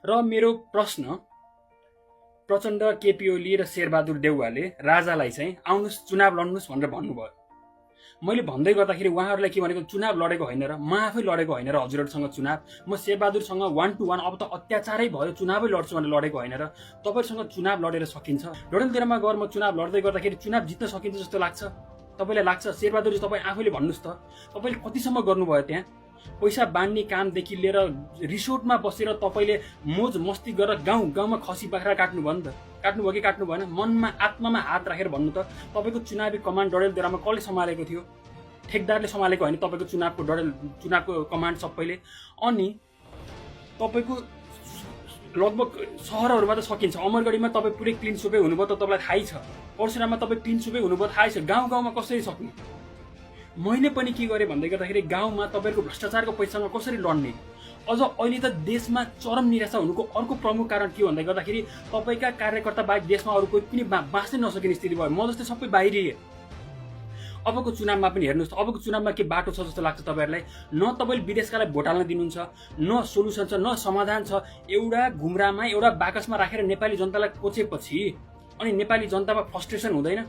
र मेरो प्रश्न प्रचण्ड, केपी ओली र शेरबहादुर देउवाले राजालाई चाहिँ आउनुस् चुनाव लड्नुस् भनेर भन्नुभयो। मैले भन्दै गर्दाखेरि उहाँहरूलाई के भनेको, चुनाव लडेको होइन र म आफै लडेको होइन र हजुरहरूसँग चुनाव, म शेरबहादुरसँग 1 to 1 अब त अत्याचारै भयो चुनावै लड्छु भनेर लडेको होइन र तपाईँहरूसँग चुनाव लडेर सकिन्छ। डडेलधुरामा गएर म चुनाव लड्दै गर्दाखेरि चुनाव जित्न सकिन्छ जस्तो लाग्छ? तपाईँलाई लाग्छ? शेरबहादुरजी तपाईँ आफैले भन्नुहोस् त, तपाईँले कतिसम्म गर्नुभयो त्यहाँ? पैसा बाँड्ने कामदेखि लिएर रिसोर्टमा बसेर तपाईँले मोज मस्ती गरेर गाउँमा खसी बाख्रा काट्नु भयो नि त, काट्नुभयो कि काट्नु भएन? मनमा आत्मामा हात राखेर भन्नु त, तपाईँको चुनावी कमान्ड डडेलधुरामा कसले सम्हालेको थियो? ठेकदारले सम्हालेको होइन तपाईँको चुनावको कमान्ड सबैले। अनि तपाईँको लगभग सहरहरूमा त सकिन्छ। अमरगढीमा तपाईँ पुरै क्लिन सुपै हुनुभयो त तपाईँलाई थाहै छ। परशुराममा तपाईँ क्लिन सुपै हुनुभयो थाहै छ। गाउँमा कसरी सक्नु? मैले पनि के गरेँ भन्दै गर्दाखेरि गाउँमा तपाईँहरूको भ्रष्टाचारको पैसामा कसरी लड्ने? अझ अहिले त देशमा चरम निराशा हुनुको अर्को प्रमुख कारण के भन्दै गर्दाखेरि तपाईँका कार्यकर्ता बाहेक देशमा अरू कोही पनि बाँच्नै नसकिने स्थिति भयो। म जस्तै सबै बाहिरिए। अबको चुनावमा पनि हेर्नुहोस् त, अबको चुनावमा के बाटो छ जस्तो लाग्छ तपाईँहरूलाई? न तपाईँले विदेशकालाई भोट हाल्न दिनुहुन्छ, न सोल्युसन छ, न समाधान छ। एउटा घुम्रामा एउटा बाकसमा राखेर नेपाली जनतालाई कोचेपछि अनि नेपाली जनतामा फ्रस्ट्रेसन हुँदैन?